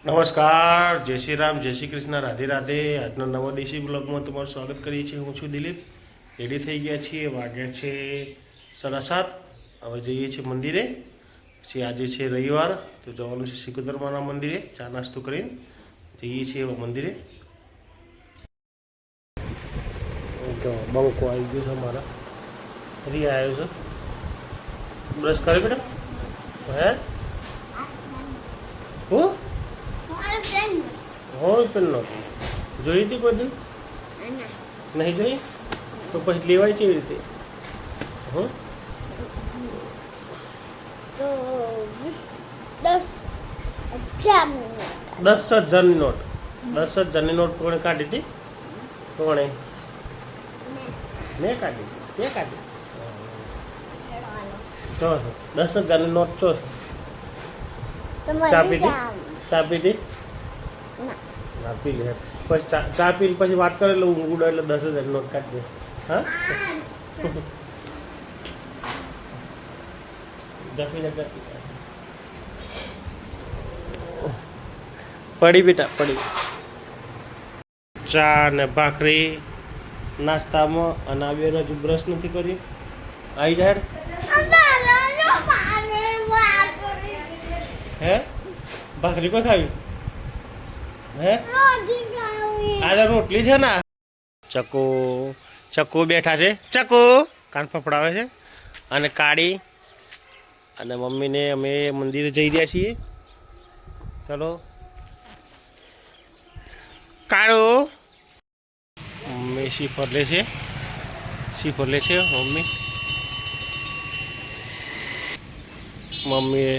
નમસ્કાર, જય શ્રી રામ, જય શ્રી કૃષ્ણ, રાધે રાધે. આજનો નવો દેશી બ્લોગમાં તમારું સ્વાગત કરીએ છીએ. હું છું દિલીપ. રેડી થઈ ગયા છીએ, વાગ્યા છે 7:30. હવે જઈએ છીએ મંદિરે. પછી આજે છે રવિવાર, તો જવાનું છે સિકોતરમાના મંદિરે. ચા નાસ્તો કરીને જઈએ છીએ મંદિરે. તો બંકો આવી ગયો છે મારા. ફરી આવ્યો છે. બ્રશ કરે બેટા? હે હું હોય પેન નહોતું જોઈ હતી કોઈ દિન નહીં જોઈ તો પછી લેવાય છે એવી રીતે. હં દસ હજારની નોટ 10,000ની નોટ કોણે કાઢી હતી? કોણે? મેં કાઢી? તે કાઢી? ચો છે 10,000ની નોટ ચો છે. ચા પીધી? ચા પીધી? ના પી લે પછી ચા પી પછી વાત કરે એટલે ઊંઘ ઉડે એટલે 10,000 નોટ કાઢી દે. હા જપી પડી બેટા પડી. ચા ને ભાખરી નાસ્તામાં અને આ બેન હજુ બ્રશ નથી કર્યું. આવી જાય હે ભાખરી કોઈ ખાવી? હે આજે રોટલી છે ને. ચકુ બેઠા છે. ચકુ કાન ફફડાવે છે. અને કાળી અને મમ્મીને અમે મંદિરે જઈ રહ્યા છીએ. ચલો કાળો મમ્મી શ્રીફળ લે છે. શ્રીફળ લે છે મમ્મીએ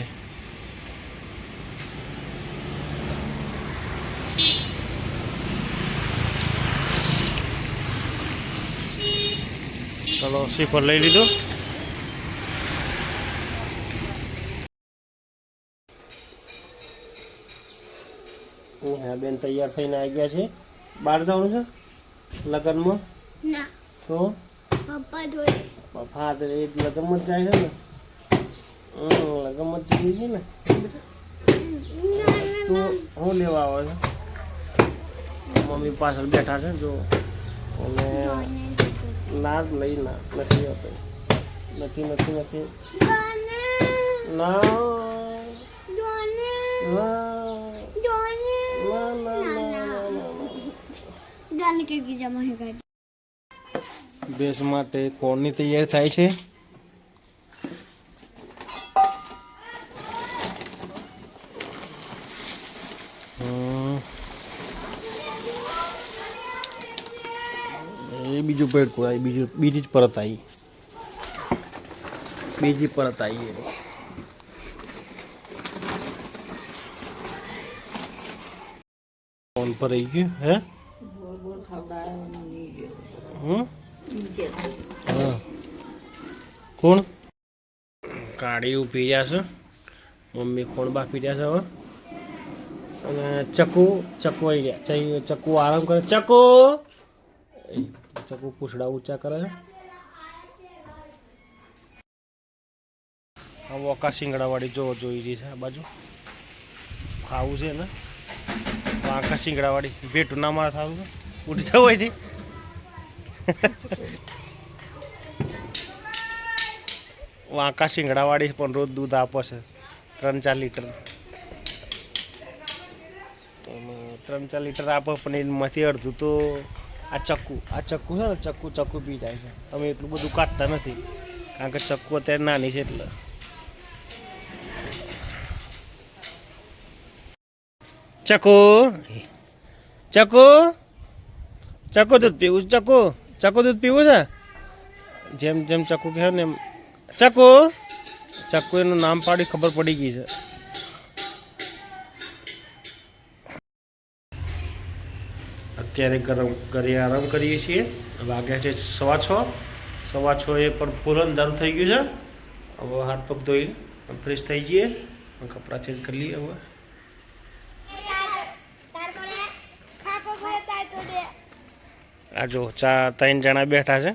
ચલો શ્રીફળ લઈ લીધું. હા બેન તૈયાર થઈને આવી ગયા છે. બહાર જવાનું છે લગ્નમાં? તો પપ્પા તો એ લગ્નમાં જ જાય છે ને. લગ્નમાં જ જઈએ છીએ ને. તો હું લેવા આવે છે. મમ્મી પાછળ બેઠા છે જો. અને ના લઈ ના નથી આપે નથી ના બેસ માટે કોણની તૈયારી થાય છે. એ બીજું પેડકું આવી બીજી જ પરત આવી એની ફોન પર આવી ગયું. હે હા કોણ? કાળી પી રહ્યા છે. મમ્મી કોણ બાફી રહ્યા છે હવે. અને ચકુ આવી ગયા. ચકુ આરામ કરે. ચકુ પૂછડા ઊંચા કરે છે. હવે ઓકા શિંગડાવાળી જોઈ રહી છે. આ બાજુ ખાવું છે ને. આખા શિંગડાવાળી ભેટું ના મારે થવું છે. ઉઠી જવું અહીંથી. વાંકા શિંગડાવાળી પણ રોજ દૂધ આપે છે 3-4 લીટર. 3-4 લીટર આપે પણ એમાંથી અડધું તો આ ચક્કુ છે ને ચક્કુ પી જાય છે. અમે એટલું બધું કાઢતા નથી કારણ કે ચક્કુ અત્યારે નાની છે એટલે. ચક્કુ દૂધ પીવું છે. ચક્કુ દૂધ પીવું છે. જેમ ચક્કુ કહે ને એમ ચક્કુ એનું નામ પાડી ખબર પડી ગઈ છે. અત્યારે ઘરે આરામ કરીએ છીએ. વાગ્યા છે 6:15 એ પણ ફૂલ અંધારું થઈ ગયું છે. હવે હાથ પગ ધોઈ ફ્રેશ થઈ જઈએ. કપડાં ચેન્જ કરી લઈએ. હવે આ જો 3 જણા બેઠા છે.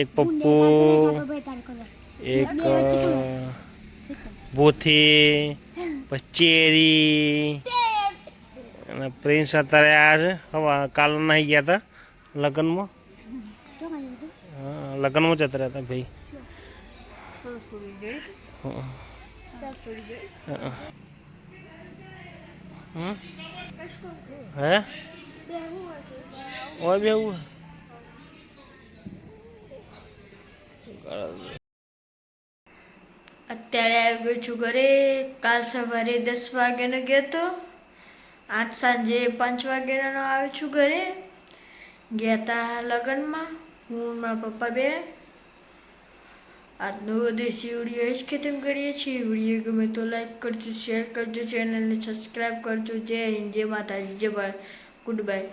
એક પપ્પુ એક બોથી, પછી ચેરી અને પ્રિન્સ અત્યારે આ છે. હવે કાલ નાહી ગયા હતા લગ્નમાં. હા, લગ્નમાં જતા રહ્યા હતા ભાઈ. હે ઓય બેવું અત્યારે આવી ગયો છું ઘરે. કાલ સવારે 10 વાગ્યાનો ગયો હતો. આજ સાંજે 5 વાગ્યાનો આવ્યો છું ઘરે. ગયા હતા લગ્નમાં હું મારા પપ્પા બે. આજનો દેશી વિડીયો જ ખતમ કરીએ છીએ. વિડીયો ગમે તો લાઈક કરજો, શેર કરજો, ચેનલને સબસ્ક્રાઈબ કરજો. જય હિન્દ, જય માતાજી, જય ભારત. Good bye.